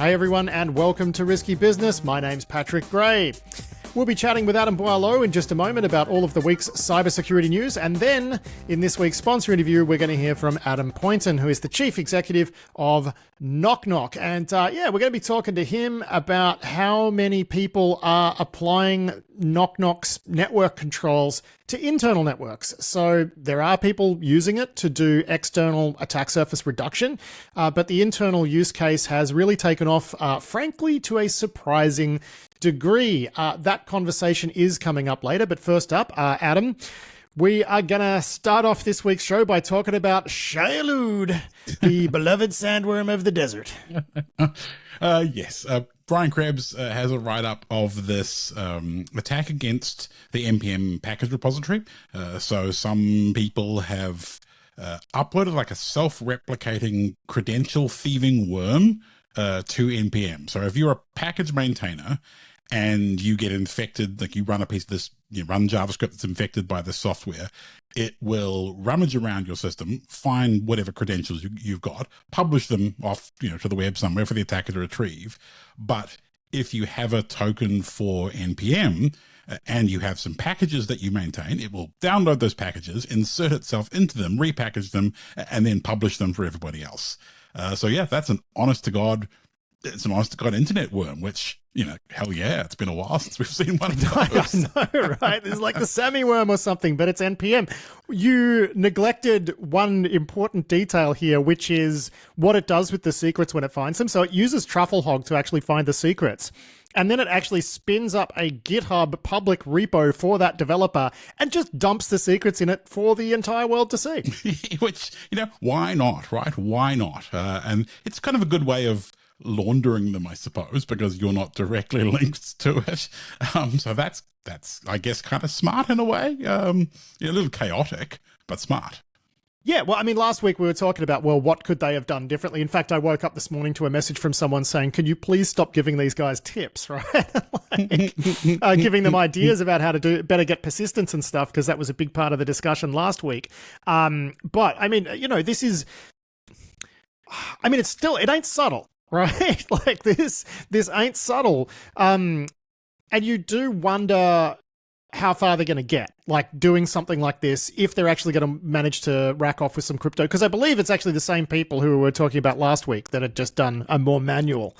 Hey everyone, and welcome to Risky Business. My name's Patrick Gray. We'll be chatting with Adam Boileau in just a moment about all of the week's cybersecurity news, and then in this week's sponsor interview, we're going to hear from Adam Poynton, who is the chief executive of Knocknoc. And we're going to be talking to him about how many people are applying Knocknoc's network controls to internal networks. So there are people using it to do external attack surface reduction, but the internal use case has really taken off, frankly, to a surprising degree. That conversation is coming up later, but first up, Adam, we are going to start off this week's show by talking about Shai-Hulud, the beloved sandworm of the desert. Yes. Brian Krebs has a write-up of this attack against the NPM package repository. So some people have uploaded like a self-replicating credential thieving worm to NPM. So if you're a package maintainer and you get infected, like you run a piece of this, you run JavaScript that's infected by this software, it will rummage around your system, find whatever credentials you've got, publish them off, to the web somewhere for the attacker to retrieve. But if you have a token for NPM and you have some packages that you maintain, it will download those packages, insert itself into them, repackage them, and then publish them for everybody else. So yeah, that's an honest to God internet worm, which, hell yeah, it's been a while since we've seen one of those. I know, right? It's like the Sammy worm or something, but it's NPM. You neglected one important detail here, which is what it does with the secrets when it finds them. So it uses Trufflehog to actually find the secrets. And then it actually spins up a GitHub public repo for that developer and just dumps the secrets in it for the entire world to see. Which, why not, right? Why not? And it's kind of a good way of laundering them, I suppose, because you're not directly linked to it. So that's I guess kind of smart in a way. A little chaotic, but smart. Yeah, well, I mean, last week we were talking about, what could they have done differently? In fact, I woke up this morning to a message from someone saying, can you please stop giving these guys tips, right? Giving them ideas about how to better get persistence and stuff, because that was a big part of the discussion last week. But, I mean, this is... I mean, it ain't subtle, right? Like, this ain't subtle. And you do wonder how far they're going to get, like doing something like this, if they're actually going to manage to rack off with some crypto. Because I believe it's actually the same people who we were talking about last week that had just done a more manual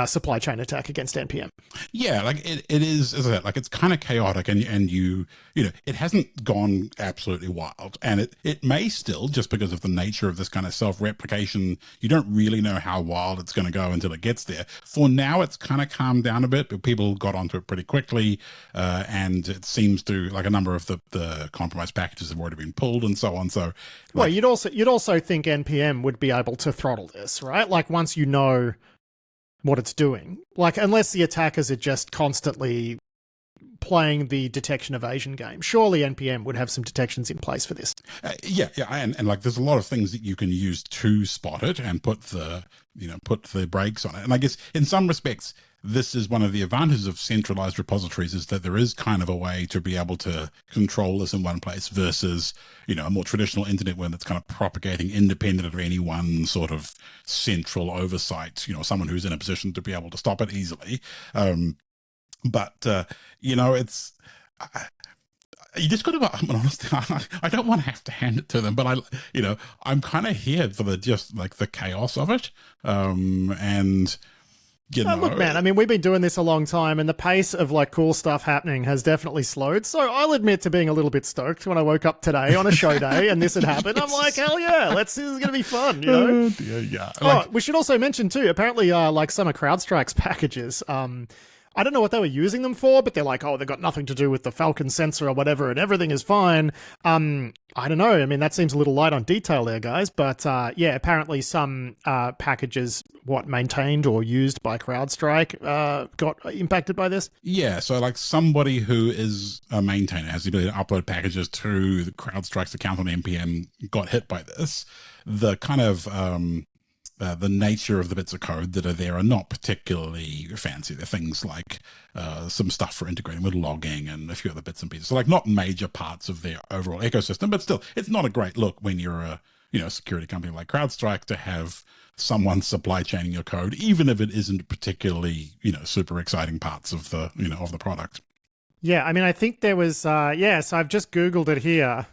supply chain attack against NPM. Yeah, like it is, as I said, like it's kind of chaotic, and it hasn't gone absolutely wild, and it may still, just because of the nature of this kind of self-replication, you don't really know how wild it's going to go until it gets there. For now, it's kind of calmed down a bit, but people got onto it pretty quickly, and it seems to, like, a number of the compromised packages have already been pulled and so on. So, well, you'd also think NPM would be able to throttle this, right? Like, once you know what it's doing, like, unless the attackers are just constantly playing the detection evasion game, surely NPM would have some detections in place for this. Yeah, and like there's a lot of things that you can use to spot it and put the brakes on it. And I guess in some respects, this is one of the advantages of centralized repositories, is that there is kind of a way to be able to control this in one place versus, a more traditional internet one that's kind of propagating independent of any one sort of central oversight, someone who's in a position to be able to stop it easily. But it's... you just got to, I'm honestly, I don't want to have to hand it to them, but I'm kind of here for the chaos of it. Look, man, I mean, we've been doing this a long time, and the pace of cool stuff happening has definitely slowed. So I'll admit to being a little bit stoked when I woke up today on a show day and this had happened. I'm like, hell yeah, this is going to be fun, Yeah. We should also mention too, apparently, some of CrowdStrike's packages, I don't know what they were using them for, but they're like, they've got nothing to do with the Falcon sensor or whatever, and everything is fine. I don't know. I mean, that seems a little light on detail there, guys. But apparently some packages, maintained or used by CrowdStrike, got impacted by this. Yeah, so like somebody who is a maintainer has the ability to upload packages to the CrowdStrike's account on NPM got hit by this. The kind of... the nature of the bits of code that are there are not particularly fancy. They're things like some stuff for integrating with logging and a few other bits and pieces. So like not major parts of their overall ecosystem, but still, it's not a great look when you're a security company like CrowdStrike to have someone supply chaining your code, even if it isn't particularly, super exciting parts of the, of the product. Yeah, I mean, I think there was, so I've just Googled it here.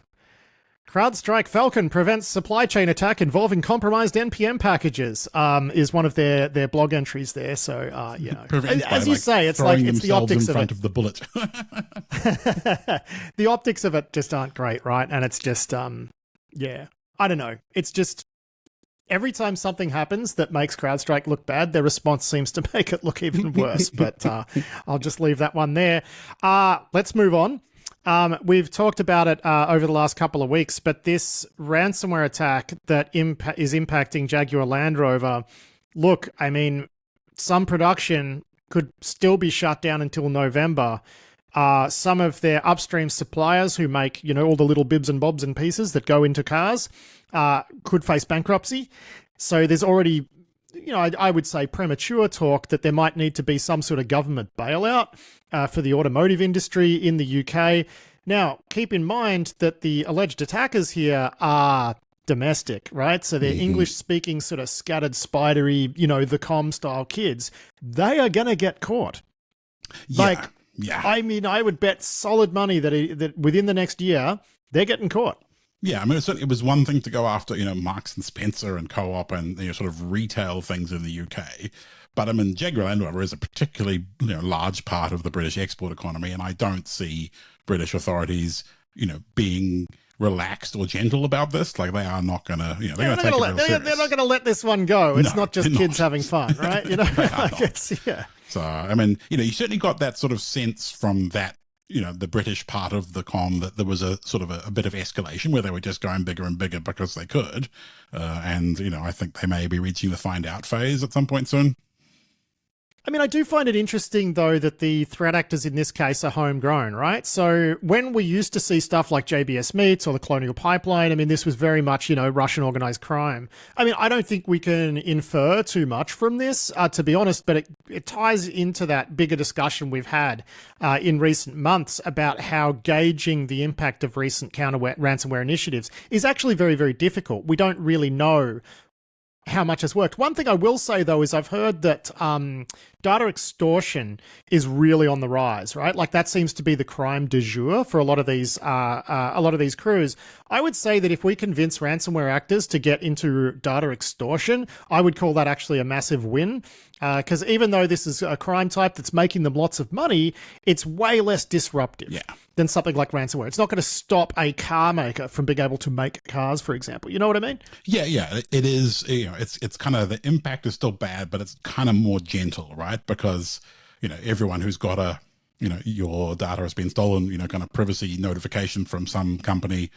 CrowdStrike Falcon prevents supply chain attack involving compromised NPM packages, is one of their blog entries there. So, as you say, it's like it's the optics in front of of the bullet. The optics of it just aren't great, right? And it's just, I don't know. It's just every time something happens that makes CrowdStrike look bad, their response seems to make it look even worse. But I'll just leave that one there. Let's move on. We've talked about it over the last couple of weeks, but this ransomware attack that is impacting Jaguar Land Rover, look, I mean, some production could still be shut down until November. Some of their upstream suppliers who make, all the little bibs and bobs and pieces that go into cars could face bankruptcy. So there's already, I would say premature talk that there might need to be some sort of government bailout for the automotive industry in the UK. Now, keep in mind that the alleged attackers here are domestic, right? So they're English-speaking, sort of scattered, spidery, the comm style kids. They are going to get caught. Yeah. I mean, I would bet solid money that within the next year, they're getting caught. Yeah, I mean, it was one thing to go after, Marks and Spencer and Co-op and sort of retail things in the UK. But I mean, Jaguar Land Rover is a particularly large part of the British export economy, and I don't see British authorities, being relaxed or gentle about this. Like, they are not going to, they're not going to let this one go. It's not just kids having fun, right? So, I mean, you certainly got that sort of sense from that, the British part of the comm that there was a sort of a bit of escalation where they were just going bigger and bigger because they could. And, I think they may be reaching the find out phase at some point soon. I mean, I do find it interesting, though, that the threat actors in this case are homegrown, right? So when we used to see stuff like JBS Meats or the Colonial Pipeline, I mean, this was very much, Russian organized crime. I mean, I don't think we can infer too much from this, to be honest, but it ties into that bigger discussion we've had in recent months about how gauging the impact of recent ransomware initiatives is actually very, very difficult. We don't really know how much has worked. One thing I will say, though, is I've heard that data extortion is really on the rise, right? Like, that seems to be the crime du jour for a lot of these crews. I would say that if we convince ransomware actors to get into data extortion, I would call that actually a massive win. Because even though this is a crime type that's making them lots of money, it's way less disruptive than something like ransomware. It's not going to stop a car maker from being able to make cars, for example. You know what I mean? Yeah, it is. It's kind of, the impact is still bad, but it's kind of more gentle, right? Because everyone who's got your data has been stolen, kind of privacy notification from some company,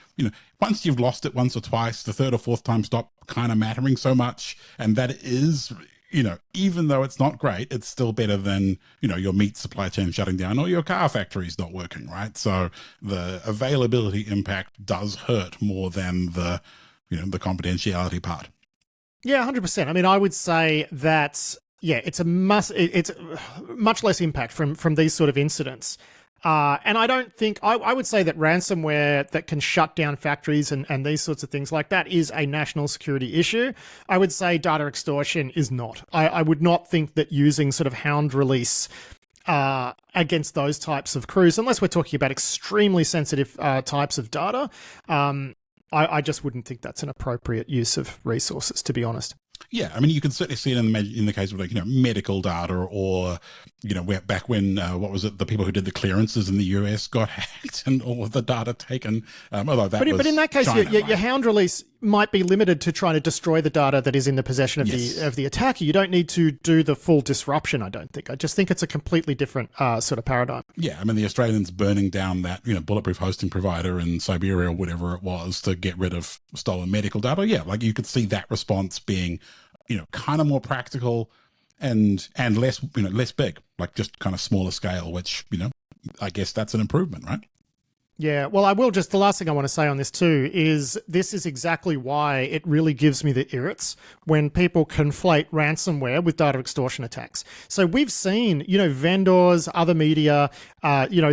once you've lost it once or twice, the third or fourth time stop kind of mattering so much, and that is, even though it's not great, it's still better than, your meat supply chain shutting down or your car factory's not working, right? So the availability impact does hurt more than the confidentiality part. Yeah, 100%. I mean, I would say that, it's much less impact from these sort of incidents. And I don't think, I would say that ransomware that can shut down factories and these sorts of things like that is a national security issue. I would say data extortion is not. I would not think that using sort of hound release against those types of crews, unless we're talking about extremely sensitive types of data, I just wouldn't think that's an appropriate use of resources, to be honest. Yeah, I mean, you can certainly see it in the case of, like, medical data, or, back when, what was it, the people who did the clearances in the US got hacked and all of the data taken. Although that but in that case, China, your hound release might be limited to trying to destroy the data that is in the possession of the attacker. You don't need to do the full disruption, I don't think. I just think it's a completely different sort of paradigm. Yeah, I mean, the Australians burning down that, bulletproof hosting provider in Siberia or whatever it was to get rid of stolen medical data. Yeah, like, you could see that response being, kind of more practical and less, less big, like just kind of smaller scale, which, I guess that's an improvement, right? Yeah, well, I will just, the last thing I want to say on this too is this is exactly why it really gives me the irrits when people conflate ransomware with data extortion attacks. So we've seen, vendors, other media,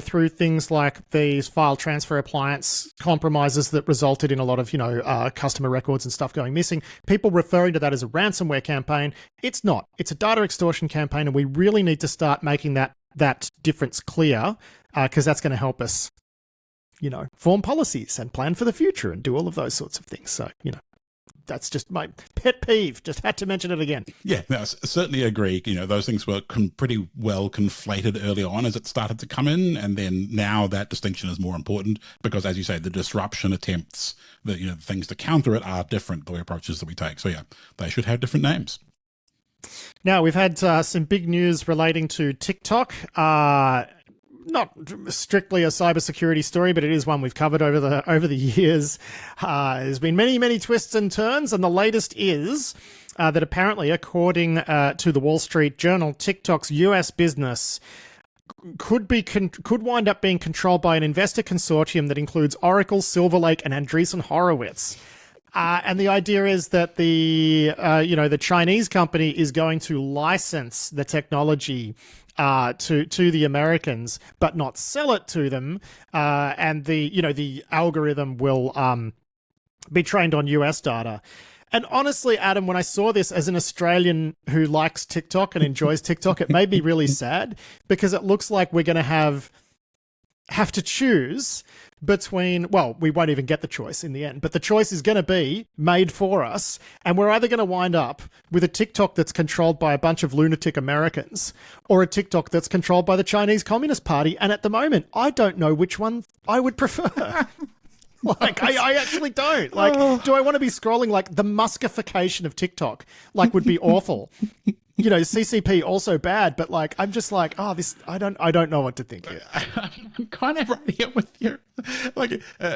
through things like these file transfer appliance compromises that resulted in a lot of, customer records and stuff going missing. People referring to that as a ransomware campaign. It's not. It's a data extortion campaign, and we really need to start making that difference clear because that's going to help us form policies and plan for the future and do all of those sorts of things. So, that's just my pet peeve. Just had to mention it again. Yeah, no, certainly agree. Those things were pretty well conflated early on as it started to come in. And then now that distinction is more important because, as you say, the disruption attempts, the things to counter it are different, the approaches that we take. So, yeah, they should have different names. Now, we've had some big news relating to TikTok. Not strictly a cybersecurity story, but it is one we've covered over the years. There's been many, many twists and turns, and the latest is that apparently, according to the Wall Street Journal, TikTok's US business could wind up being controlled by an investor consortium that includes Oracle, Silver Lake, and Andreessen Horowitz. And the idea is that the Chinese company is going to license the technology to the Americans, but not sell it to them. And the algorithm will be trained on US data. And honestly, Adam, when I saw this as an Australian who likes TikTok and enjoys TikTok, it made me really sad because it looks like we're going to have to choose between, well, we won't even get the choice in the end, but the choice is going to be made for us. And we're either going to wind up with a TikTok that's controlled by a bunch of lunatic Americans or a TikTok that's controlled by the Chinese Communist Party. And at the moment, I don't know which one I would prefer. I actually don't. Do I want to be scrolling the Muskification of TikTok? Would be awful. CCP also bad, but I'm just this. I don't know what to think here. I'm kind of right here with you.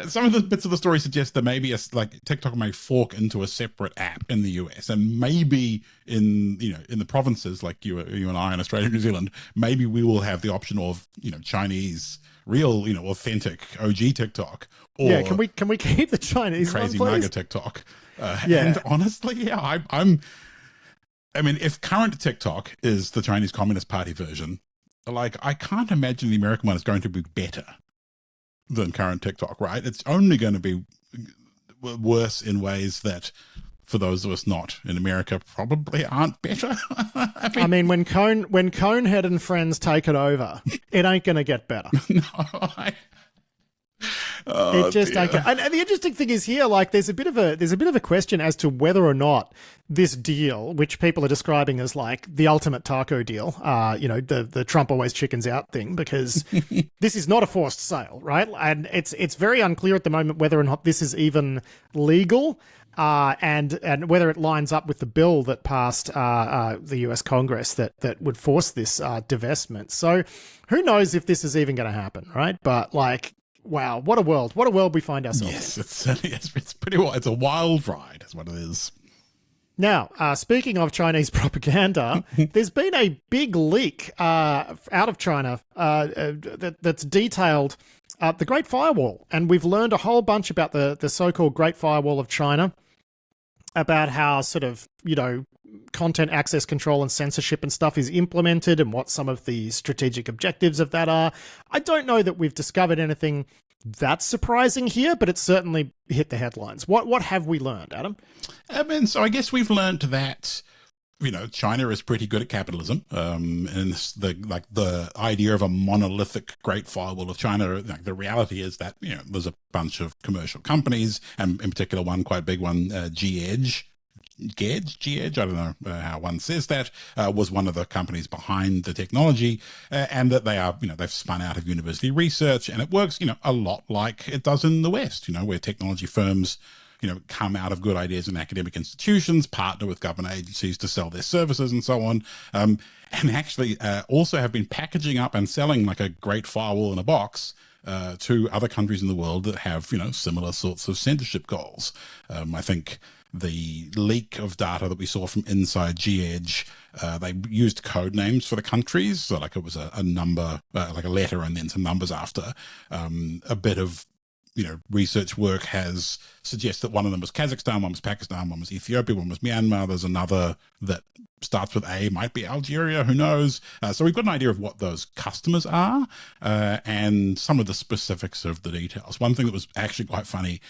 Some of the bits of the story suggest that maybe TikTok may fork into a separate app in the US, and maybe in the provinces like you and I in Australia and New Zealand, maybe we will have the option of real authentic OG TikTok. Or yeah, can we keep the Chinese crazy one, please? MAGA TikTok? And honestly, yeah, I mean, if current TikTok is the Chinese Communist Party version, I can't imagine the American one is going to be better than current TikTok, right? It's only going to be worse in ways that, for those of us not in America, probably aren't better. I mean, when Conehead and friends take it over, it ain't going to get better. It just ain't. And the interesting thing is here, there's a bit of a question as to whether or not this deal, which people are describing as the ultimate taco deal, the Trump always chickens out thing, because this is not a forced sale, right? And it's very unclear at the moment whether or not this is even legal. And whether it lines up with the bill that passed the US Congress that would force this divestment. So who knows if this is even going to happen, right? But wow, what a world we find ourselves in. Yes, it's pretty wild. It's a wild ride is what it is. Now, speaking of Chinese propaganda, there's been a big leak out of China that's detailed the Great Firewall. And we've learned a whole bunch about the so-called Great Firewall of China, about how sort of, content access control and censorship and stuff is implemented and what some of the strategic objectives of that are. I don't know that we've discovered anything that's surprising here, but it's certainly hit the headlines. What have we learned, Adam? So I guess we've learned that China is pretty good at capitalism, and the idea of a monolithic Great Firewall of China. The reality is that there's a bunch of commercial companies, and in particular one quite big one, G-Edge, I don't know how one says that, was one of the companies behind the technology, and that they are, they've spun out of university research, and it works, a lot like it does in the West, where technology firms, come out of good ideas in academic institutions, partner with government agencies to sell their services and so on, and actually also have been packaging up and selling a great firewall in a box to other countries in the world that have, similar sorts of censorship goals. I think the leak of data that we saw from inside G-Edge. They used code names for the countries. So like it was a number, like a letter and then some numbers after. A bit of research work has suggested that one of them was Kazakhstan, one was Pakistan, one was Ethiopia, one was Myanmar. There's another that starts with A, might be Algeria, who knows? So we've got an idea of what those customers are and some of the specifics of the details. One thing that was actually quite funny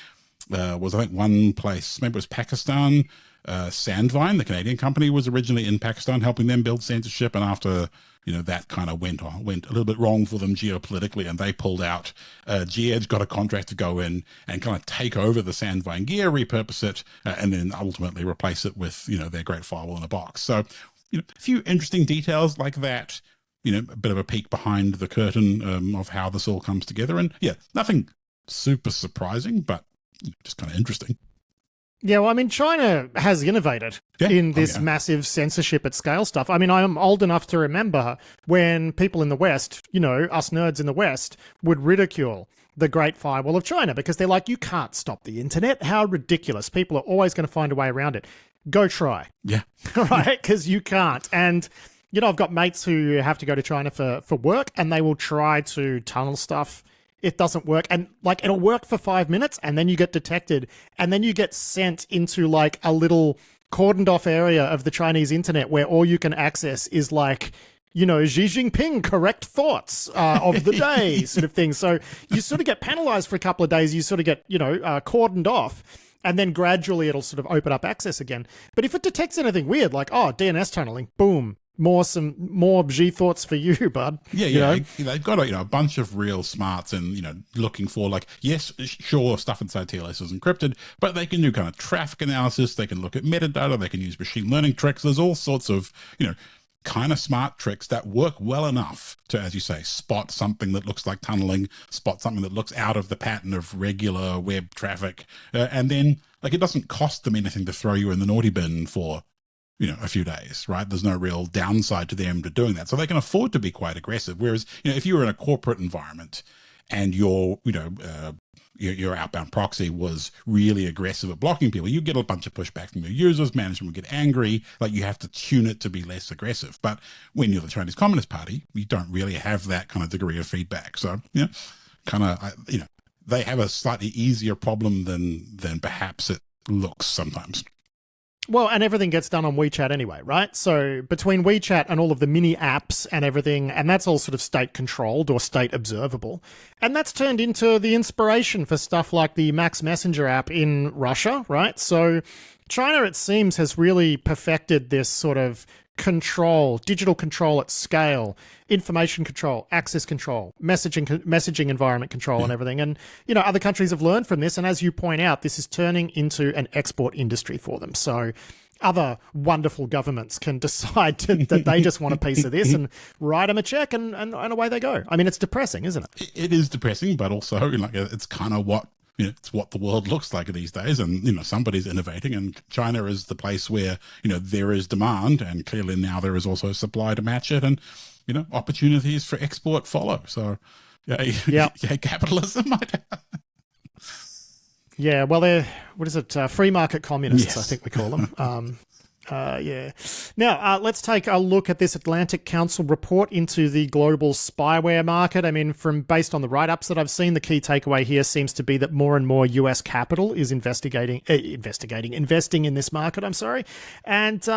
was I think one place, maybe it was Pakistan, Sandvine, the Canadian company, was originally in Pakistan helping them build censorship, and after that kind of went a little bit wrong for them geopolitically, and they pulled out. G-Edge got a contract to go in and kind of take over the Sandvine gear, repurpose it, and then ultimately replace it with their Great Firewall in a box. So a few interesting details like that. A bit of a peek behind the curtain of how this all comes together, and nothing super surprising, but just kind of interesting. Yeah, well, I mean, China has innovated in this massive censorship at scale stuff. I mean, I'm old enough to remember when people in the West, us nerds in the West, would ridicule the Great Firewall of China because they're like, you can't stop the internet. How ridiculous. People are always going to find a way around it. Go try. Yeah. Right? Because you can't. And, I've got mates who have to go to China for work, and they will try to tunnel stuff. It doesn't work, and it'll work for 5 minutes, and then you get detected, and then you get sent into a little cordoned off area of the Chinese internet where all you can access is Xi Jinping correct thoughts of the day sort of thing. So you sort of get penalized for a couple of days. You sort of get cordoned off, and then gradually it'll sort of open up access again. But if it detects anything weird, like DNS tunneling, boom. More G thoughts for you, bud. Yeah. They've got a bunch of real smarts and looking for yes, sure, stuff inside TLS is encrypted, but they can do kind of traffic analysis. They can look at metadata. They can use machine learning tricks. There's all sorts of kind of smart tricks that work well enough to, as you say, spot something that looks like tunneling, spot something that looks out of the pattern of regular web traffic, and then it doesn't cost them anything to throw you in the naughty bin for a few days, right? There's no real downside to them to doing that. So they can afford to be quite aggressive. Whereas, if you were in a corporate environment and your outbound proxy was really aggressive at blocking people, you get a bunch of pushback from your users, management would get angry, you have to tune it to be less aggressive. But when you're the Chinese Communist Party, you don't really have that kind of degree of feedback. So, they have a slightly easier problem than perhaps it looks sometimes. Well, and everything gets done on WeChat anyway, right? So between WeChat and all of the mini apps and everything, and that's all sort of state controlled or state observable. And that's turned into the inspiration for stuff like the Max Messenger app in Russia, right? So China, it seems, has really perfected this sort of control, digital control at scale, information control, access control, messaging environment control, and everything. And, other countries have learned from this. And as you point out, this is turning into an export industry for them. So other wonderful governments can decide that they just want a piece of this and write them a check and away they go. I mean, it's depressing, isn't it? It is depressing, but also it's kind of what it's what the world looks like these days, and somebody's innovating, and China is the place where there is demand, and clearly now there is also supply to match it, and opportunities for export follow. So yeah, capitalism. Yeah, well, they're free market communists, yes. I think we call them. Yeah. Now, let's take a look at this Atlantic Council report into the global spyware market. I mean, based on the write-ups that I've seen, the key takeaway here seems to be that more and more US capital is investing in this market, And,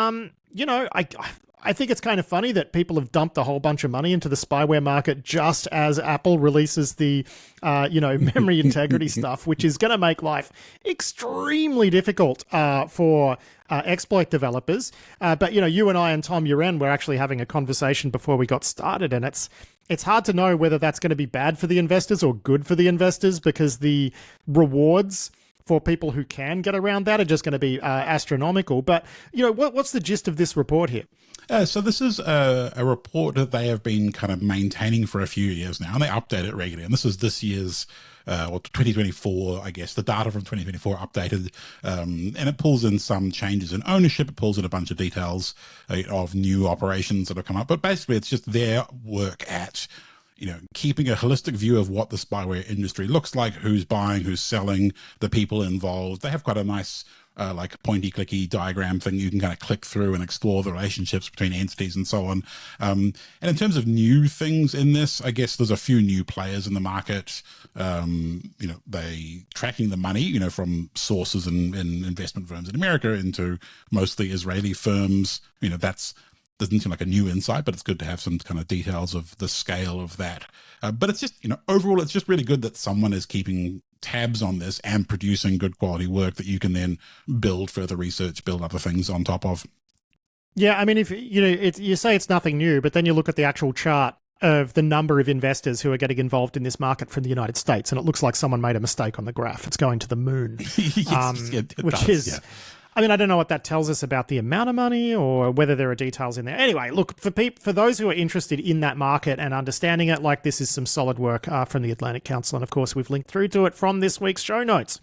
I think it's kind of funny that people have dumped a whole bunch of money into the spyware market just as Apple releases the, memory integrity stuff, which is going to make life extremely difficult for exploit developers. But, you and I and Tom Uren were actually having a conversation before we got started, and it's hard to know whether that's going to be bad for the investors or good for the investors, because the rewards for people who can get around that are just going to be astronomical. But, what's the gist of this report here? So this is a report that they have been kind of maintaining for a few years now, and they update it regularly. And this is this year's, 2024, I guess, the data from 2024 updated, and it pulls in some changes in ownership. It pulls in a bunch of details of new operations that have come up. But basically, it's just their work at keeping a holistic view of what the spyware industry looks like, who's buying, who's selling, the people involved. They have quite a nice like pointy clicky diagram thing you can kind of click through and explore the relationships between entities and so on. And in terms of new things in this, I guess there's a few new players in the market. They tracking the money, from sources in investment firms in America into mostly Israeli firms. That's doesn't seem like a new insight, but it's good to have some kind of details of the scale of that. But it's just, overall, it's just really good that someone is keeping tabs on this and producing good quality work that you can then build further research, build other things on top of. Yeah, I mean, if you say it's nothing new, but then you look at the actual chart of the number of investors who are getting involved in this market from the United States, and it looks like someone made a mistake on the graph. It's going to the moon, I mean, I don't know what that tells us about the amount of money or whether there are details in there. Anyway, look, for those who are interested in that market and understanding it, this is some solid work from the Atlantic Council. And of course, we've linked through to it from this week's show notes.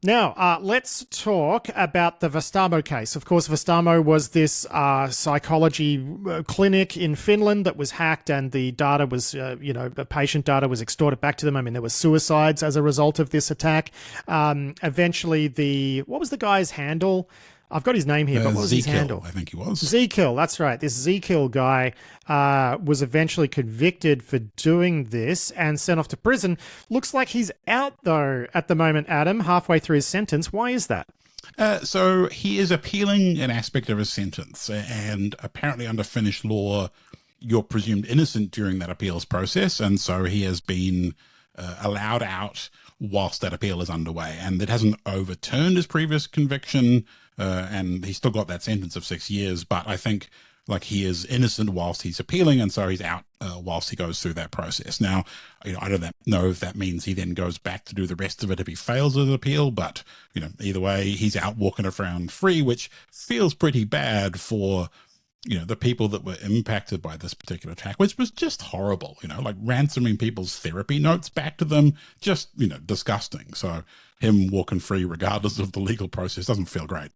Now, let's talk about the Vastaamo case. Of course, Vastaamo was this psychology clinic in Finland that was hacked, and the data was, the patient data was extorted back to them. I mean, there were suicides as a result of this attack. Eventually, what was the guy's handle? I've got his name here, but what was his handle? I think he was. Zekiel, that's right. This Zekiel guy was eventually convicted for doing this and sent off to prison. Looks like he's out, though, at the moment, Adam, halfway through his sentence. Why is that? So he is appealing an aspect of his sentence, and apparently under Finnish law, you're presumed innocent during that appeals process, and so he has been allowed out whilst that appeal is underway, and it hasn't overturned his previous conviction, and he's still got that sentence of 6 years, but I think he is innocent whilst he's appealing, and so he's out whilst he goes through that process. Now, I don't know if that means he then goes back to do the rest of it if he fails his appeal, but either way, he's out walking around free, which feels pretty bad for the people that were impacted by this particular attack, which was just horrible, ransoming people's therapy notes back to them, just, disgusting. So him walking free, regardless of the legal process, doesn't feel great.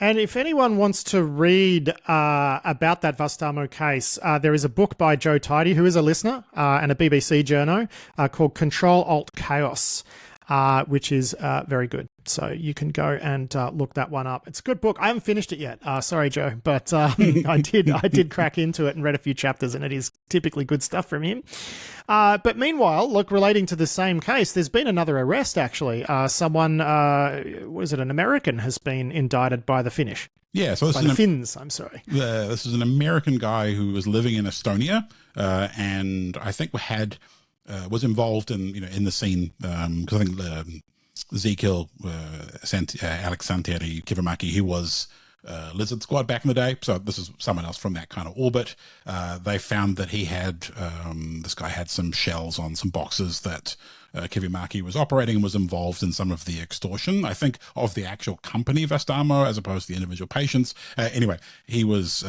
And if anyone wants to read about that Vastaamo case, there is a book by Joe Tidy, who is a listener, and a BBC journo called Control-Alt-Chaos, which is very good. So you can go and look that one up. It's a good book. I haven't finished it yet. Sorry, Joe, but I did crack into it and read a few chapters, and it is typically good stuff from him. But meanwhile, look, relating to the same case, there's been another arrest, actually. Someone, was it an American, has been indicted by the Finnish. Yeah, so this is the Finns, I'm sorry. This is an American guy who was living in Estonia, and I think was involved in the scene, because I think Zekiel Alex Santeri Kivimaki, he was Lizard Squad back in the day, so this is someone else from that kind of orbit. They found that he had this guy had some shells on some boxes that Kivimaki was operating and was involved in some of the extortion, I think, of the actual company Vastaamo as opposed to the individual patients. Anyway, he was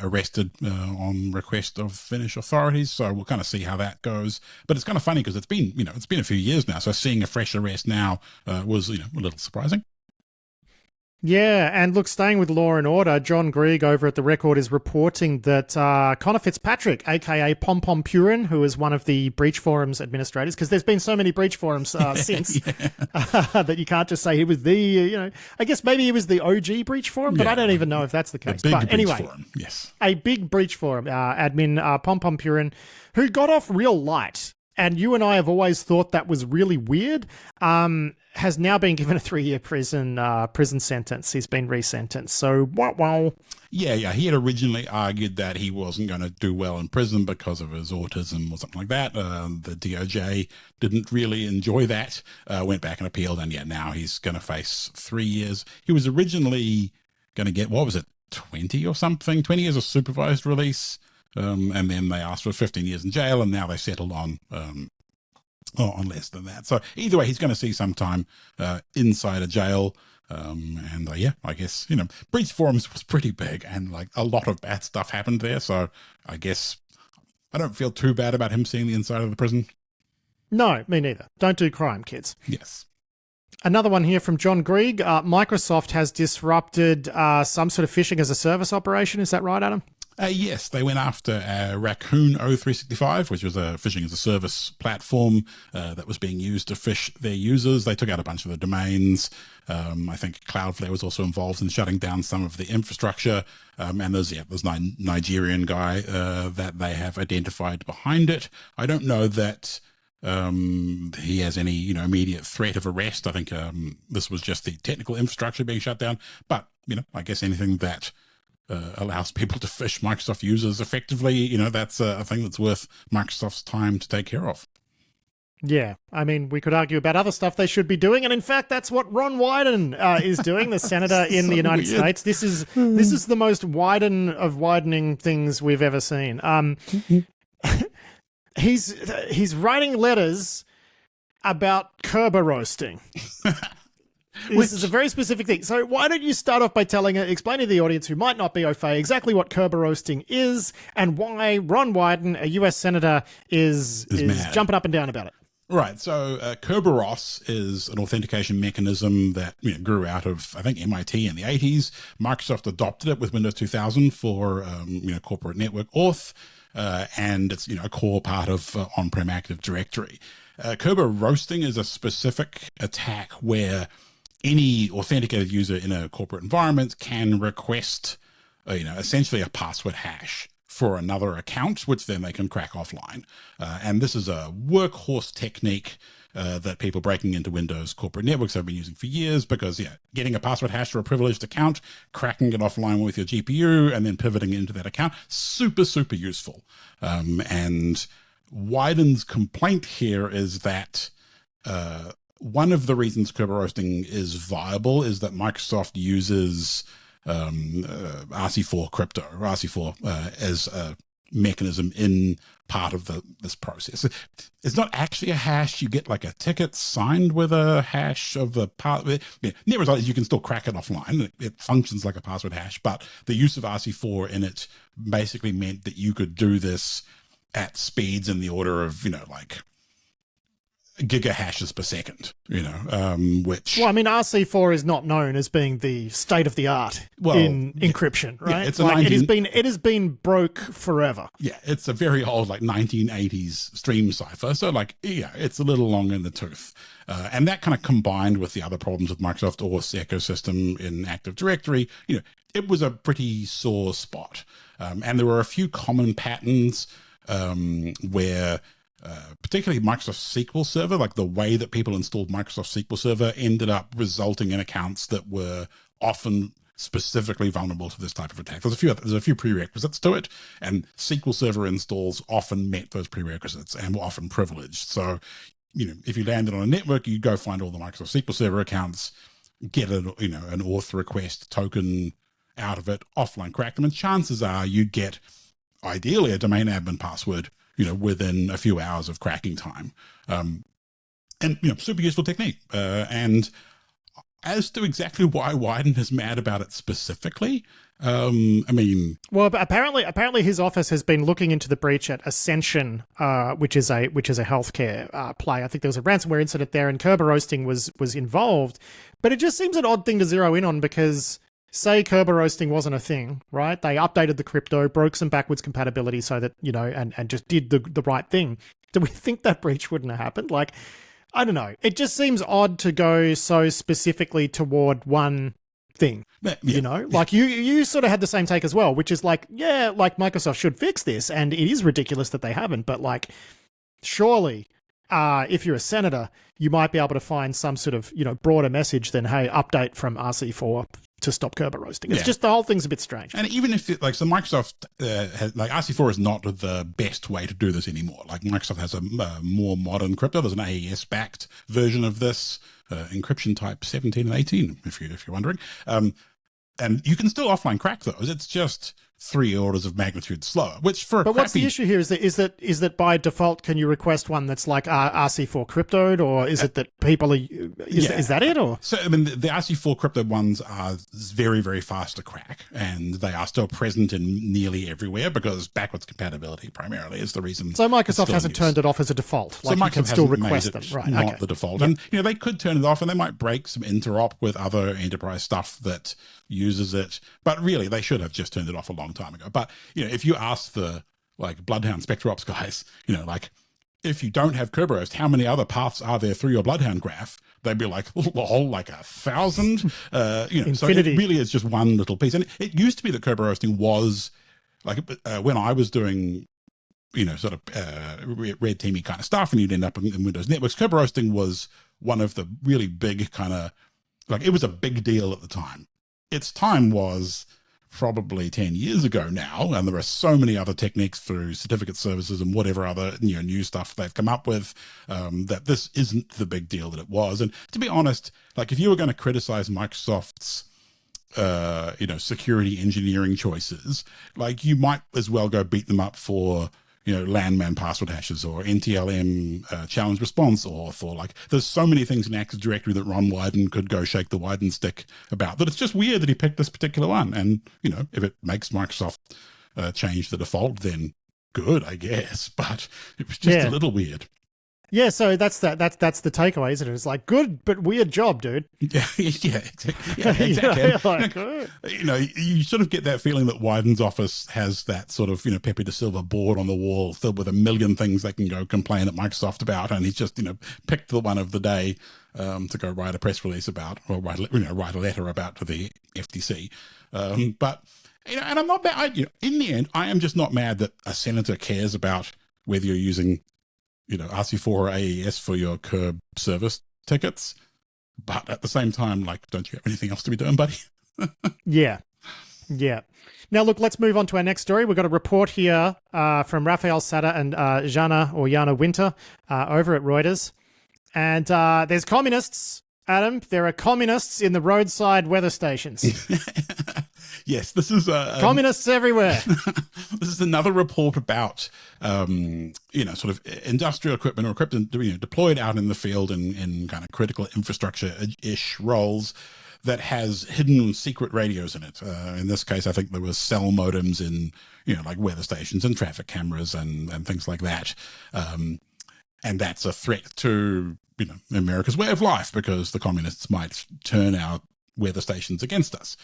arrested on request of Finnish authorities, so we'll kind of see how that goes. But it's kind of funny because it's been a few years now, so seeing a fresh arrest now was a little surprising. Yeah, and look, staying with law and order, John Grieg over at The Record is reporting that Connor Fitzpatrick, aka Pom Pom Purin, who is one of the BreachForums administrators, because there's been so many BreachForums since that you can't just say he was the, I guess maybe he was the OG BreachForum, but I don't even know if that's the case. But anyway, yes, a big BreachForum admin, Pom Pom Purin, who got off real light, and you and I have always thought that was really weird, has now been given a 3-year prison sentence. He's been resentenced. So, wow. Yeah. He had originally argued that he wasn't going to do well in prison because of his autism or something like that. The DOJ didn't really enjoy that, went back and appealed, and now he's going to face 3 years. He was originally going to get, 20 or something, 20 years of supervised release. And then they asked for 15 years in jail, and now they settled on less than that. So either way, he's going to see some time inside a jail. I guess, BreachForums was pretty big, and a lot of bad stuff happened there. So I guess I don't feel too bad about him seeing the inside of the prison. No, me neither. Don't do crime, kids. Yes. Another one here from John Grieg. Microsoft has disrupted some sort of phishing as a service operation. Is that right, Adam? Yes, they went after Raccoon 0365, which was a phishing as a service platform that was being used to phish their users. They took out a bunch of the domains. I think Cloudflare was also involved in shutting down some of the infrastructure. And there's Nigerian guy that they have identified behind it. I don't know that he has any immediate threat of arrest. I think this was just the technical infrastructure being shut down. But I guess anything that allows people to phish Microsoft users effectively, that's a thing that's worth Microsoft's time to take care of. Yeah, I mean, we could argue about other stuff they should be doing, and in fact, that's what Ron Wyden is doing, the senator in the United States. This is the most Wyden of widening things we've ever seen. He's writing letters about Kerberoasting. This is a very specific thing. So why don't you start off by explaining to the audience who might not be au fait exactly what Kerberoasting is and why Ron Wyden, a US senator, is jumping up and down about it. Right. So Kerberos is an authentication mechanism that grew out of, I think, MIT in the 80s. Microsoft adopted it with Windows 2000 for corporate network auth, and it's a core part of on-prem Active Directory. Kerberoasting is a specific attack where any authenticated user in a corporate environment can request, essentially a password hash for another account, which then they can crack offline. And this is a workhorse technique that people breaking into Windows corporate networks have been using for years because, getting a password hash for a privileged account, cracking it offline with your GPU, and then pivoting into that account, super, super useful. And Wyden's complaint here is that one of the reasons Kerberoasting is viable is that Microsoft uses RC4 crypto, or RC4 as a mechanism in part of this process. It's not actually a hash. You get like a ticket signed with a hash of the part. Net result is you can still crack it offline. It functions like a password hash, but the use of RC4 in it basically meant that you could do this at speeds in the order of, gigahashes per second, which... Well, I mean, RC4 is not known as being the state-of-the-art in encryption, right? Yeah, it's it has been broke forever. Yeah, it's a very old, 1980s stream cipher, so, it's a little long in the tooth. And that kind of combined with the other problems with Microsoft OS ecosystem in Active Directory, it was a pretty sore spot. And there were a few common patterns where... particularly Microsoft SQL Server, the way that people installed Microsoft SQL Server ended up resulting in accounts that were often specifically vulnerable to this type of attack. There's a few prerequisites to it, and SQL Server installs often met those prerequisites and were often privileged. So, if you landed on a network, you'd go find all the Microsoft SQL Server accounts, get an auth request token out of it, offline crack them, and chances are you'd get, ideally, a domain admin password within a few hours of cracking time. And super useful technique. And as to exactly why Wyden is mad about it specifically, well, but apparently his office has been looking into the breach at Ascension, which is a healthcare play. I think there was a ransomware incident there, and Kerberoasting was involved. But it just seems an odd thing to zero in on because, say Kerberoasting wasn't a thing, right? They updated the crypto, broke some backwards compatibility so that, and just did the right thing. Do we think that breach wouldn't have happened? I don't know. It just seems odd to go so specifically toward one thing, you sort of had the same take as well, which is Microsoft should fix this. And it is ridiculous that they haven't, but surely if you're a senator, you might be able to find some sort of, broader message than, hey, update from RC4 to stop Kerberoasting. It's just the whole thing's a bit strange. And even if Microsoft has, RC4 is not the best way to do this anymore. Microsoft has a more modern crypto. There's an AES backed version of this, encryption type 17 and 18, if you're wondering. And you can still offline crack those. It's just 3 orders of magnitude slower, which for But what's the issue here? Is that by default, can you request one that's RC4 cryptoed, or is it that people are, is that it? Or so, the RC4 crypto ones are very, very fast to crack, and they are still present in nearly everywhere because backwards compatibility primarily is the reason. So Microsoft hasn't turned it off as a default. So Microsoft you can still request them, right? Not the default. Yep. And they could turn it off, and they might break some interop with other enterprise stuff that uses it. But really, they should have just turned it off a long long time ago. But, if you ask the like Bloodhound Spectre Ops guys, like, if you don't have Kerberos, how many other paths are there through your Bloodhound graph? They'd be like, oh, like 1,000. So it really is just one little piece. And it used to be that Kerberoasting was like, when I was doing, sort of red teamy kind of stuff, and you'd end up in Windows networks, Kerberoasting was one of the really big kind of, like, it was a big deal at the time. Its time was probably 10 years ago now, and there are so many other techniques through certificate services and whatever other new stuff they've come up with, that this isn't the big deal that it was. And to be honest, like, if you were going to criticize Microsoft's security engineering choices, like, you might as well go beat them up for landman password hashes or NTLM challenge response auth, or like, there's so many things in Active Directory that Ron Wyden could go shake the Wyden stick about, that it's just weird that he picked this particular one. And, if it makes Microsoft change the default, then good, I guess. But it was just a little weird. Yeah, so that's the takeaway, isn't it? It's like, good but weird job, dude. Yeah, exactly. You sort of get that feeling that Wyden's office has that sort of, Pepe de Silva board on the wall filled with a million things they can go complain at Microsoft about, and he's just, picked the one of the day to go write a press release about, or write a letter about to the FTC. But, and I'm not mad. In the end, I am just not mad that a senator cares about whether you're using RC4 or AES for your Kerb service tickets. But at the same time, like, don't you have anything else to be doing, buddy? Yeah. Now, look, let's move on to our next story. We've got a report here from Raphael Sada and Jana Winter over at Reuters. And there's communists, Adam. There are communists in the roadside weather stations. Yes, this is communists everywhere. This is another report about sort of industrial equipment or equipment deployed out in the field in kind of critical infrastructure-ish roles that has hidden secret radios in it. In this case, I think there was cell modems in like weather stations and traffic cameras and things like that. And that's a threat to America's way of life, because the communists might turn our weather stations against us.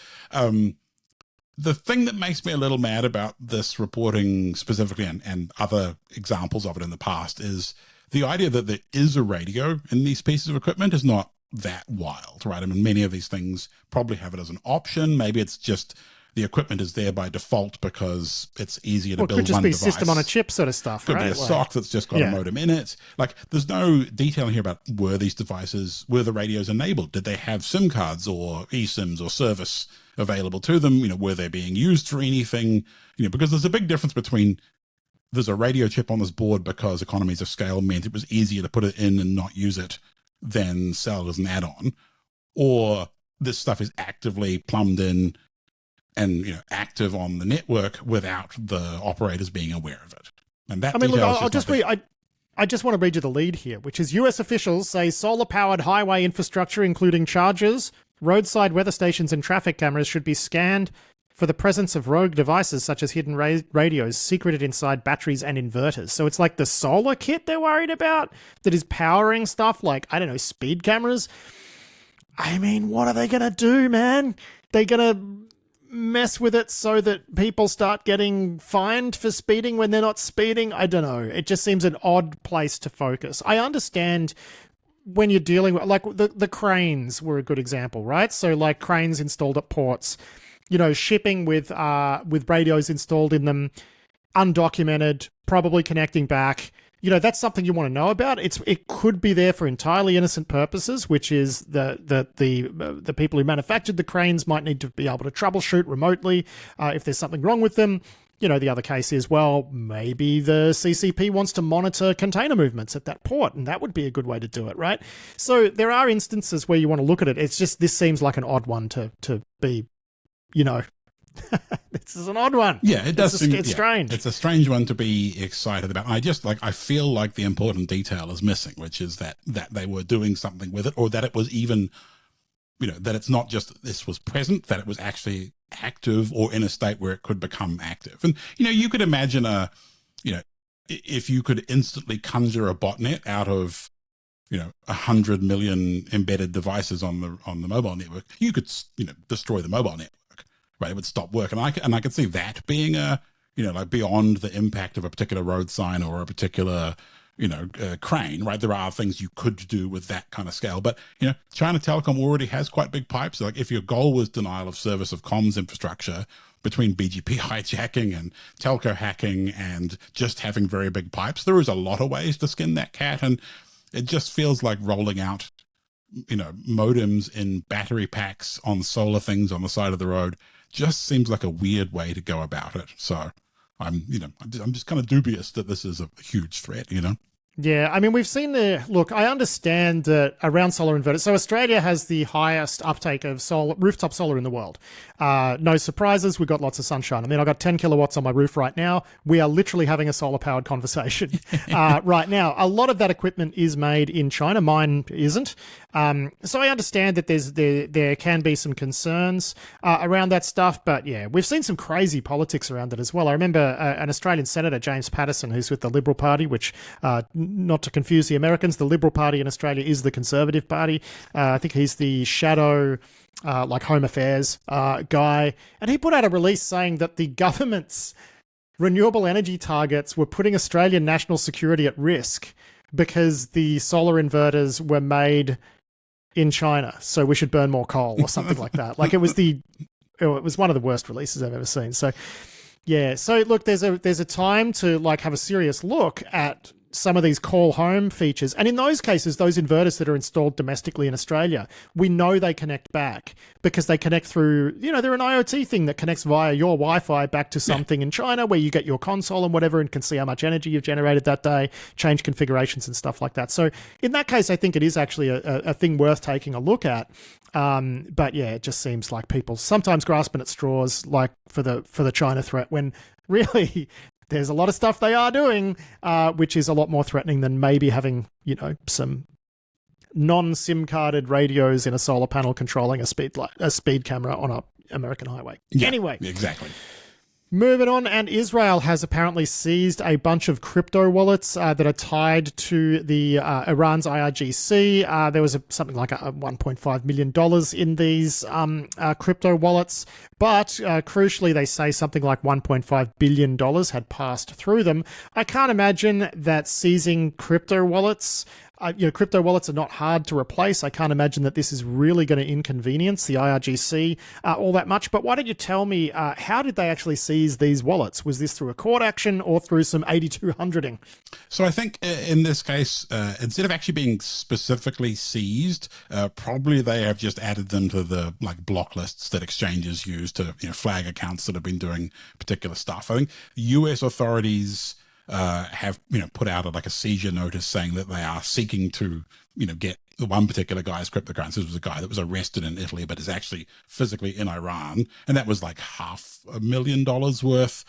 The thing that makes me a little mad about this reporting specifically, and other examples of it in the past, is the idea that there is a radio in these pieces of equipment is not that wild, right? I mean, many of these things probably have it as an option. Maybe it's just the equipment is there by default because it's easier to build one device. It could just be system on a chip sort of stuff, right? Could be a SOC that's just got a modem in it. Like, there's no detail here about were the radios enabled? Did they have SIM cards or eSIMs or service available to them? Were they being used for anything? Because there's a big difference between there's a radio chip on this board because economies of scale meant it was easier to put it in and not use it than sell it as an add-on, or this stuff is actively plumbed in and active on the network without the operators being aware of it. And that, I mean, look, I'll just read. I just want to read you the lead here, which is U.S. officials say solar-powered highway infrastructure, including chargers, roadside weather stations, and traffic cameras, should be scanned for the presence of rogue devices such as hidden radios secreted inside batteries and inverters. So it's like the solar kit they're worried about that is powering stuff like, I don't know, speed cameras. I mean, what are they going to do, man? They're going to mess with it so that people start getting fined for speeding when they're not speeding? I don't know. It just seems an odd place to focus. I understand when you're dealing with, like, the cranes were a good example, right? So like cranes installed at ports, shipping with radios installed in them, undocumented, probably connecting back. That's something you want to know about. It could be there for entirely innocent purposes, which is the people who manufactured the cranes might need to be able to troubleshoot remotely if there's something wrong with them. The other case is, well, maybe the CCP wants to monitor container movements at that port, and that would be a good way to do it, right? So there are instances where you want to look at it. It's just, this seems like an odd one to be, this is an odd one. Yeah, it does seem strange. It's a strange one to be excited about. I feel like the important detail is missing, which is that they were doing something with it, or that it was even, that it's not just this was present, that it was actually active or in a state where it could become active. And, you could imagine if you could instantly conjure a botnet out of, 100 million embedded devices on the mobile network, you could, destroy the mobile network. right? It would stop work. And I could see that being like beyond the impact of a particular road sign or a particular, crane, right? There are things you could do with that kind of scale. But, China Telecom already has quite big pipes. Like if your goal was denial of service of comms infrastructure between BGP hijacking and telco hacking and just having very big pipes, there is a lot of ways to skin that cat. And it just feels like rolling out, modems in battery packs on solar things on the side of the road just seems like a weird way to go about it. So I'm just kind of dubious that this is a huge threat, Yeah, I mean, we've seen look, I understand that around solar inverters. So Australia has the highest uptake of rooftop solar in the world. No surprises. We've got lots of sunshine. I mean, I've got 10 kilowatts on my roof right now. We are literally having a solar powered conversation right now. A lot of that equipment is made in China. Mine isn't. So I understand that there can be some concerns around that stuff. But yeah, we've seen some crazy politics around it as well. I remember an Australian Senator, James Paterson, who's with the Liberal Party, which not to confuse the Americans, the Liberal Party in Australia is the Conservative Party. I think he's the shadow, Home Affairs guy. And he put out a release saying that the government's renewable energy targets were putting Australian national security at risk because the solar inverters were made in China. So we should burn more coal or something like that. Like it was one of the worst releases I've ever seen. So yeah. So look, there's a time to have a serious look at some of these call home features. And in those cases, those inverters that are installed domestically in Australia, we know they connect back because they connect through, they're an IoT thing that connects via your Wi-Fi back to something in China where you get your console and whatever and can see how much energy you've generated that day, change configurations and stuff like that. So in that case, I think it is actually a thing worth taking a look at. But yeah, it just seems like people sometimes grasping at straws for the China threat when really there's a lot of stuff they are doing, which is a lot more threatening than maybe having, some non-SIM carded radios in a solar panel controlling a speed camera on a American highway. Yeah, anyway, exactly. Moving on, and Israel has apparently seized a bunch of crypto wallets that are tied to the Iran's IRGC. There was something like $1.5 million in these crypto wallets, but crucially, they say something like $1.5 billion had passed through them. I can't imagine that seizing crypto wallets. Crypto wallets are not hard to replace. I can't imagine that this is really going to inconvenience the IRGC all that much. But why don't you tell me, how did they actually seize these wallets? Was this through a court action or through some 8200ing? So I think in this case, instead of actually being specifically seized, probably they have just added them to the block lists that exchanges use to flag accounts that have been doing particular stuff. I think US authorities have put out a seizure notice saying that they are seeking to get the one particular guy's cryptocurrency. This was a guy that was arrested in Italy but is actually physically in Iran, and that was $500,000 worth.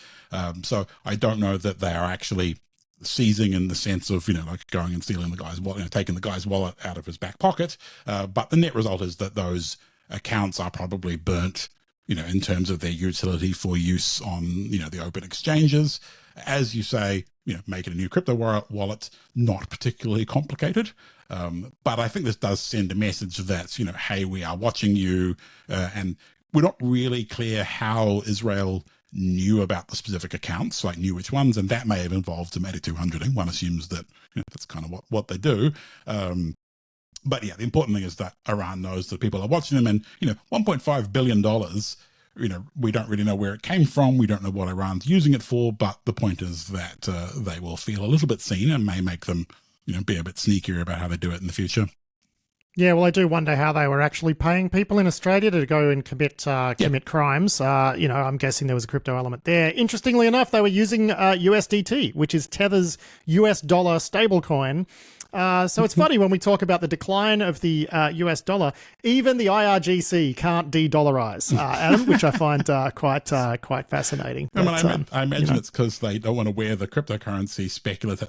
So I don't know that they are actually seizing in the sense of going and stealing the guy's wallet, taking the guy's wallet out of his back pocket. But the net result is that those accounts are probably burnt in terms of their utility for use on the open exchanges. As you say, making a new crypto wallet, not particularly complicated. But I think this does send a message that, hey, we are watching you. And we're not really clear how Israel knew about the specific accounts, knew which ones. And that may have involved some 8200ing. One assumes that that's kind of what they do. But yeah, the important thing is that Iran knows that people are watching them, and $1.5 billion. We don't really know where it came from. We don't know what Iran's using it for, but the point is that they will feel a little bit seen and may make them, be a bit sneakier about how they do it in the future. Yeah, well, I do wonder how they were actually paying people in Australia to go and commit crimes. I'm guessing there was a crypto element there. Interestingly enough, they were using USDT, which is Tether's US dollar stablecoin. So it's funny when we talk about the decline of the US dollar, even the IRGC can't de-dollarize, Adam, which I find quite fascinating. I imagine it's because they don't want to wear the cryptocurrency speculative,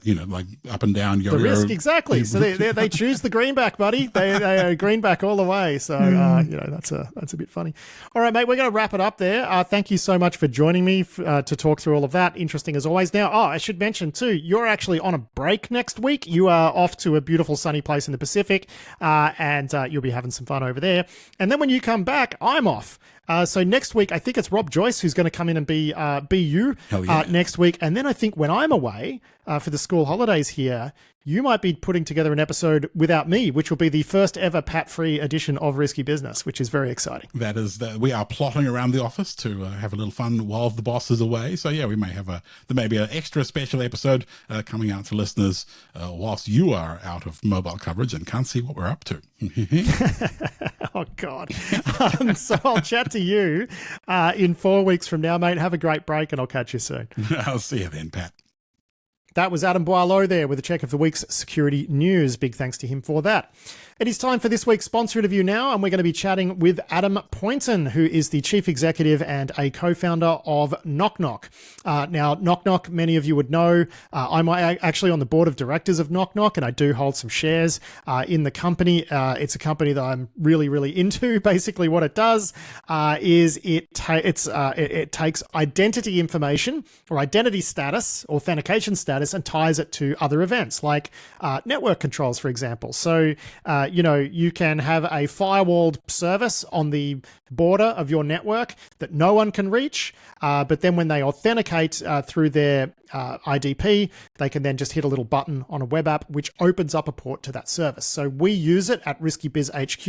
up and down the risk, exactly. So they choose the greenback, buddy. They greenback all the way. So that's a bit funny. All right, mate, we're going to wrap it up there. Thank you so much for joining me to talk through all of that. Interesting as always. Now, I should mention too, you're actually on a break next week. You are off to a beautiful sunny place in the Pacific, and you'll be having some fun over there. And then when you come back, I'm off. So next week, I think it's Rob Joyce who's going to come in and be you Hell yeah. next week. And then I think when I'm away for the school holidays here, you might be putting together an episode without me, which will be the first ever Pat-free edition of Risky Business, which is very exciting. That is that we are plotting around the office to have a little fun while the boss is away. So yeah, we may have there may be an extra special episode coming out to listeners whilst you are out of mobile coverage and can't see what we're up to. Oh, God. So I'll chat to you in 4 weeks from now, mate. Have a great break and I'll catch you soon. I'll see you then, Pat. That was Adam Boileau there with a check of the week's security news. Big thanks to him for that. It is time for this week's sponsor interview now, and we're going to be chatting with Adam Poynton, who is the chief executive and a co-founder of Knocknoc. Now, Knocknoc, many of you would know, I'm actually on the board of directors of Knocknoc, and I do hold some shares in the company. It's a company that I'm really, really into. Basically, what it does is it takes identity information or identity status, authentication status, and ties it to other events like network controls, for example. So, you can have a firewalled service on the border of your network that no one can reach, but then when they authenticate through their IDP, they can then just hit a little button on a web app which opens up a port to that service. So we use it at Risky Biz HQ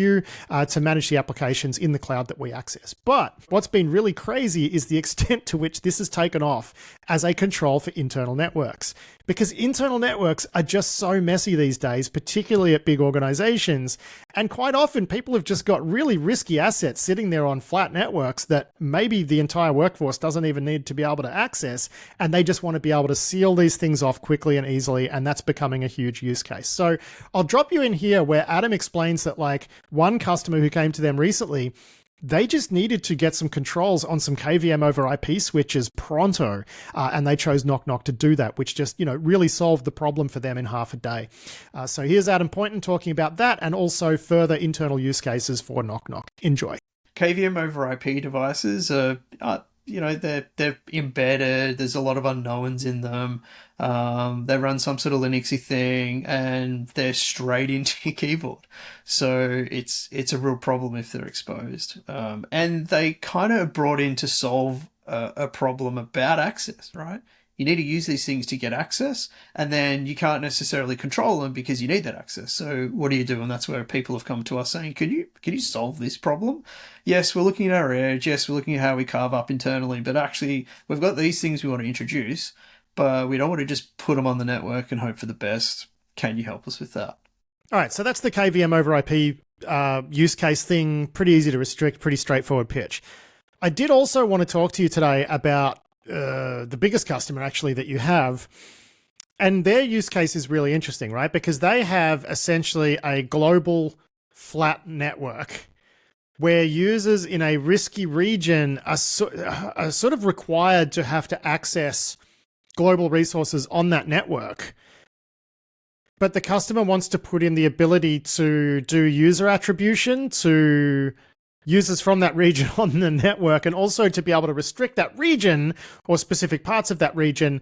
to manage the applications in the cloud that we access. But what's been really crazy is the extent to which this has taken off as a control for internal networks. Because internal networks are just so messy these days, particularly at big organizations. And quite often people have just got really risky assets sitting there on flat networks that maybe the entire workforce doesn't even need to be able to access. And they just want to be able to seal these things off quickly and easily. And that's becoming a huge use case. So I'll drop you in here where Adam explains that like one customer who came to them recently, they just needed to get some controls on some KVM over IP switches pronto, and they chose Knocknoc to do that, which just, really solved the problem for them in half a day. So here's Adam Poynton talking about that and also further internal use cases for Knocknoc. Enjoy. KVM over IP devices are they're embedded. There's a lot of unknowns in them. They run some sort of Linuxy thing, and they're straight into your keyboard. So it's a real problem if they're exposed. And they kind of brought in to solve a problem about access, right? You need to use these things to get access, and then you can't necessarily control them because you need that access. So what do you do? And that's where people have come to us saying, can you solve this problem? Yes, we're looking at our edge. Yes, we're looking at how we carve up internally, but actually we've got these things we want to introduce, but we don't want to just put them on the network and hope for the best. Can you help us with that? All right, so that's the KVM over IP use case thing. Pretty easy to restrict, pretty straightforward pitch. I did also want to talk to you today about the biggest customer actually that you have, and their use case is really interesting, right? Because they have essentially a global flat network where users in a risky region are sort of required to have to access global resources on that network. But the customer wants to put in the ability to do user attribution to users from that region on the network, and also to be able to restrict that region or specific parts of that region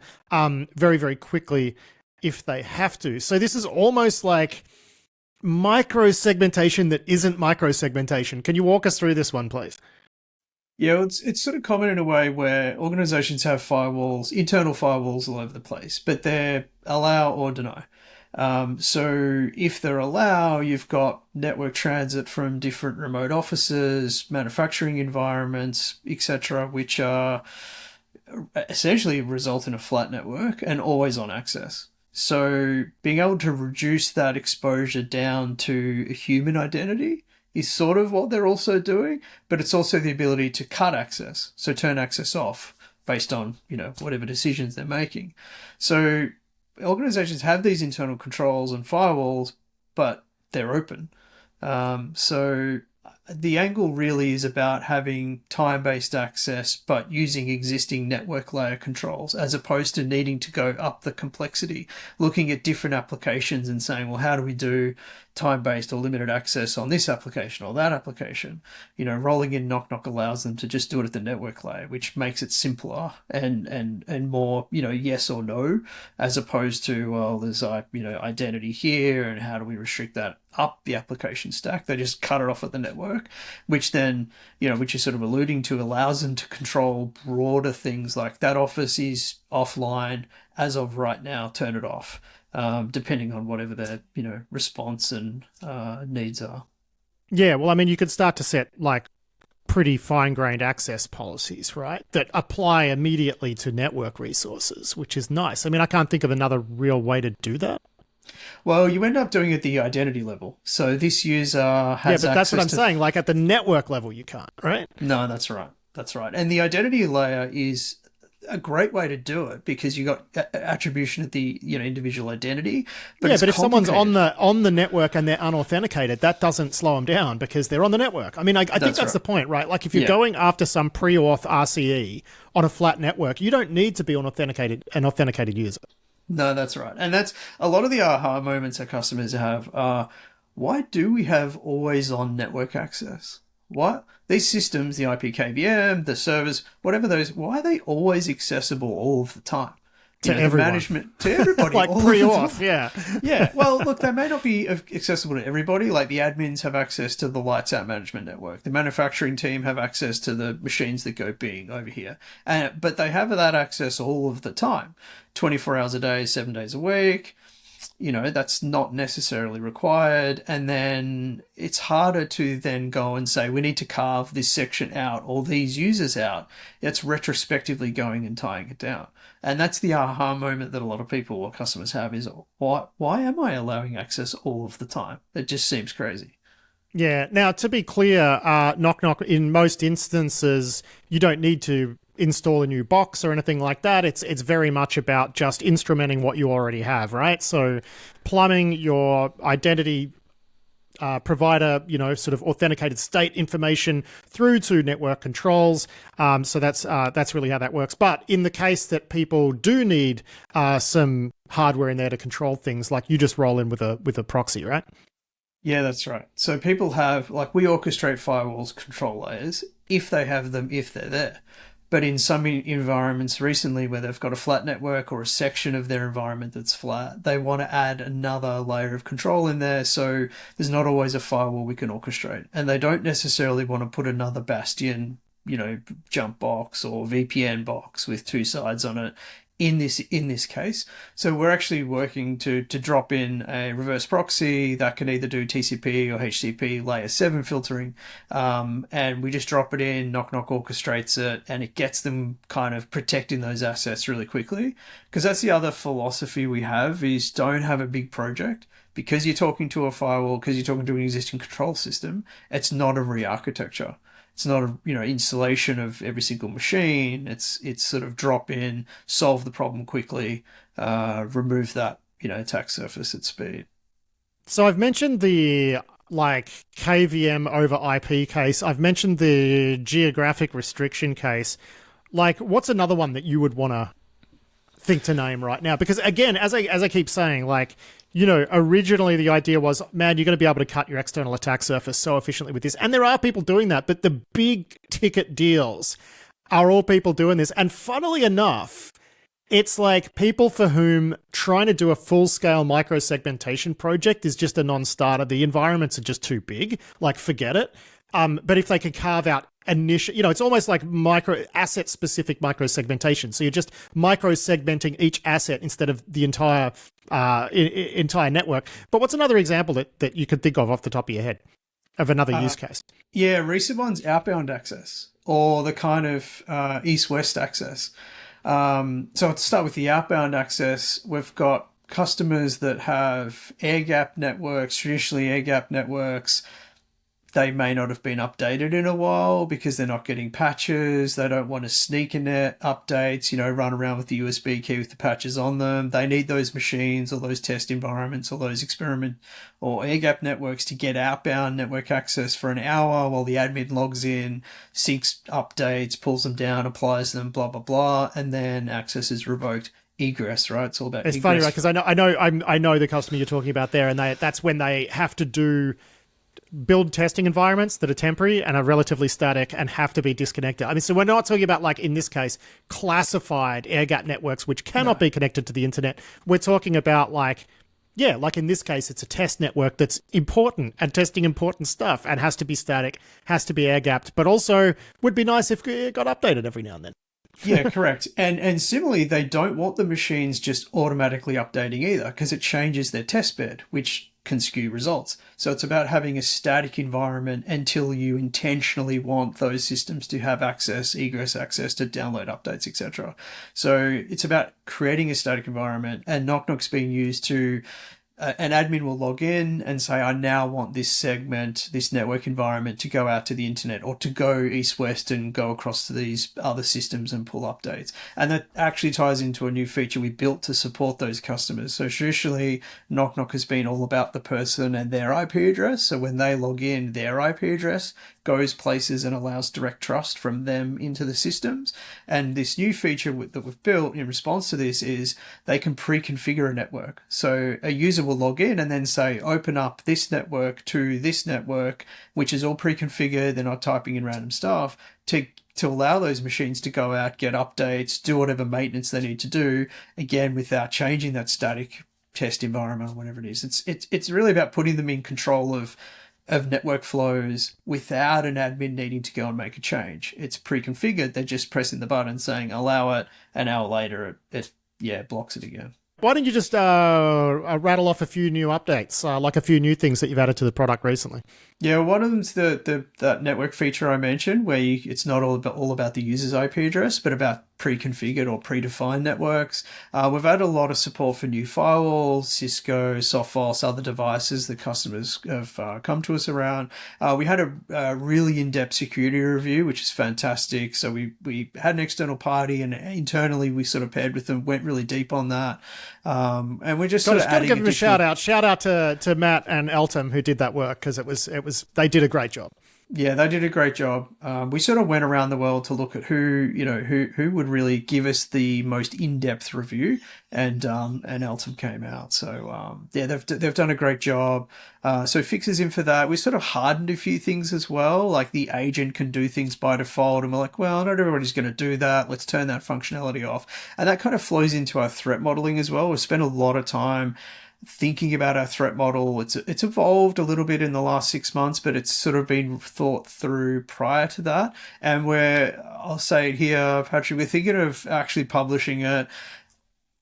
very, very quickly if they have to. So this is almost like micro-segmentation that isn't micro-segmentation. Can you walk us through this one, please? Yeah, it's sort of common in a way where organizations have firewalls, internal firewalls all over the place, but they're allow or deny. So if they're allow, you've got network transit from different remote offices, manufacturing environments, etc., which are essentially result in a flat network and always on access. So being able to reduce that exposure down to a human identity is sort of what they're also doing, but it's also the ability to cut access, so turn access off based on, whatever decisions they're making. So organizations have these internal controls and firewalls, but they're open. So the angle really is about having time-based access, but using existing network layer controls, as opposed to needing to go up the complexity, looking at different applications and saying, well, how do we do time-based or limited access on this application or that application? Rolling in Knocknoc allows them to just do it at the network layer, which makes it simpler and more, yes or no, as opposed to, well, there's identity here, and how do we restrict that up the application stack? They just cut it off at the network. network, which then, which you're sort of alluding to, allows them to control broader things like that office is offline as of right now, turn it off, depending on whatever their, response and needs are. Yeah, well, I mean, you could start to set like pretty fine-grained access policies, right, that apply immediately to network resources, which is nice. I mean, I can't think of another real way to do that. Well, you end up doing it at the identity level. So this user has but that's what I'm to... saying. Like at the network level, you can't, right? No, that's right. That's right. And the identity layer is a great way to do it because you got attribution at the individual identity. But if someone's on the network and they're unauthenticated, that doesn't slow them down because they're on the network. I mean, I think that's the point, right? Like if you're going after some pre-auth RCE on a flat network, you don't need to be an authenticated user. No, that's right. And that's a lot of the aha moments that customers have are, why do we have always on network access? What? These systems, the IP KVM, the servers, whatever those, why are they always accessible all of the time? To everyone. Management, to everybody. Like pre-auth, yeah. Yeah, well, look, they may not be accessible to everybody. Like the admins have access to the lights out management network. The manufacturing team have access to the machines that go bing over here. But they have that access all of the time, 24 hours a day, 7 days a week. That's not necessarily required. And then it's harder to then go and say, we need to carve this section out or these users out. It's retrospectively going and tying it down. And that's the aha moment that a lot of people or customers have is, why am I allowing access all of the time? It just seems crazy. Yeah. Now, to be clear, Knocknoc, in most instances, you don't need to install a new box or anything like that. It's very much about just instrumenting what you already have, right? So plumbing your identity provider, sort of authenticated state information through to network controls. So that's really how that works. But in the case that people do need some hardware in there to control things, like you just roll in with a proxy, right? Yeah, that's right. So people have, like, we orchestrate firewalls, control layers, if they have them, if they're there. But in some environments recently where they've got a flat network or a section of their environment that's flat, they want to add another layer of control in there. So there's not always a firewall we can orchestrate. And they don't necessarily want to put another bastion, jump box or VPN box with two sides on it in this case. So we're actually working to drop in a reverse proxy that can either do TCP or HTTP layer 7 filtering, and we just drop it in, Knocknoc orchestrates it, and it gets them kind of protecting those assets really quickly. Because that's the other philosophy we have is don't have a big project. Because you're talking to a firewall, because you're talking to an existing control system, it's not a re-architecture. It's not a installation of every single machine. It's sort of drop in, solve the problem quickly, remove that attack surface at speed. So I've mentioned the KVM over IP case. I've mentioned the geographic restriction case. What's another one that you would want to think to name right now? Because again, as I keep saying, originally the idea was, man, you're going to be able to cut your external attack surface so efficiently with this. And there are people doing that, but the big ticket deals are all people doing this. And funnily enough, it's like people for whom trying to do a full-scale micro-segmentation project is just a non-starter. The environments are just too big. Forget it. But if they can carve out initial, it's almost like asset-specific micro-segmentation. So you're just micro-segmenting each asset instead of the entire network. But what's another example that you could think of off the top of your head of another use case? Yeah, recent one's outbound access or the kind of east-west access. So to start with the outbound access, we've got customers that have air-gapped networks, traditionally air-gapped networks. They may not have been updated in a while because they're not getting patches. They don't want to sneak in their updates, run around with the USB key with the patches on them. They need those machines or those test environments or those experiment or air-gap networks to get outbound network access for an hour while the admin logs in, syncs updates, pulls them down, applies them, blah, blah, blah, and then access is revoked. Egress, right? It's all about egress. It's funny, right? Because I know the customer you're talking about there, and that's when they have to build testing environments that are temporary and are relatively static and have to be disconnected. I mean, so we're not talking about, in this case, classified air-gap networks which cannot be connected to the internet. We're talking about Yeah, like in this case, it's a test network that's important and testing important stuff and has to be static, has to be air-gapped, but also would be nice if it got updated every now and then. Yeah, correct. And similarly, they don't want the machines just automatically updating either, because it changes their test bed, which can skew results. So it's about having a static environment until you intentionally want those systems to have access, egress access to download updates, etc. So it's about creating a static environment, and Knocknoc's being used to an admin will log in and say, I now want this segment, this network environment to go out to the internet, or to go east-west and go across to these other systems and pull updates. And that actually ties into a new feature we built to support those customers. So traditionally, Knocknoc has been all about the person and their IP address. So when they log in, their IP address goes places and allows direct trust from them into the systems. And this new feature that we've built in response to this is they can pre-configure a network. So a user will log in and then say, open up this network to this network, which is all pre-configured. They're not typing in random stuff to allow those machines to go out, get updates, do whatever maintenance they need to do, again, without changing that static test environment or whatever it is. It's really about putting them in control of network flows without an admin needing to go and make a change. It's pre-configured. They're just pressing the button saying allow it. An hour later, it blocks it again. Why don't you just rattle off a few new updates, like a few new things that you've added to the product recently? Yeah, one of them's that network feature I mentioned, where it's not all about the user's IP address, but about pre-configured or predefined networks. We've added a lot of support for new firewalls, Cisco, Sophos, other devices that customers have come to us around. We had a really in-depth security review, which is fantastic. So we had an external party, and internally we sort of paired with them, went really deep on that. And we're just sort of adding. Give them a shout out. Shout out to Matt and Eltham who did that work, because they did a great job. Yeah, they did a great job. We sort of went around the world to look at who would really give us the most in-depth review, and Eltham came out. So they've done a great job. So fixes in for that. We sort of hardened a few things as well, like the agent can do things by default, and we're like, well, not everybody's going to do that. Let's turn that functionality off, and that kind of flows into our threat modeling as well. We've spent a lot of time thinking about our threat model. It's evolved a little bit in the last 6 months, but it's sort of been thought through prior to that. And I'll say it here, Patrick, we're thinking of actually publishing it.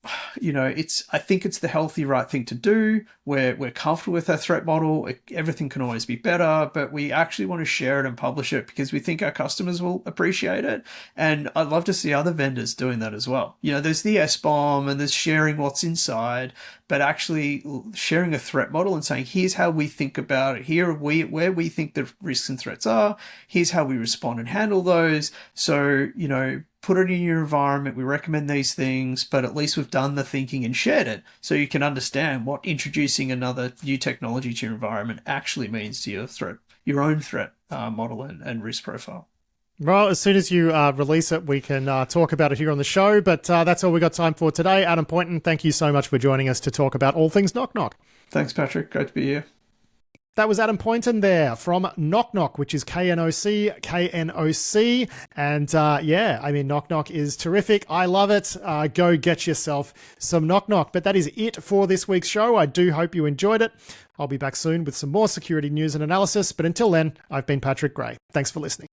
I think it's the healthy right thing to do. We're comfortable with our threat model. Everything can always be better, but we actually want to share it and publish it because we think our customers will appreciate it. And I'd love to see other vendors doing that as well. There's the SBOM and there's sharing what's inside, but actually sharing a threat model and saying, here's how we think about it. Here where we think the risks and threats are. Here's how we respond and handle those. So, put it in your environment. We recommend these things, but at least we've done the thinking and shared it so you can understand what introducing another new technology to your environment actually means to your own threat model and risk profile. Well, as soon as you release it, we can talk about it here on the show, but that's all we got time for today. Adam Poynton, thank you so much for joining us to talk about all things Knocknoc. Thanks, Patrick. Great to be here. That was Adam Poynton there from Knocknoc, which is Knoc. And Knocknoc is terrific. I love it. Go get yourself some Knocknoc. But that is it for this week's show. I do hope you enjoyed it. I'll be back soon with some more security news and analysis. But until then, I've been Patrick Gray. Thanks for listening.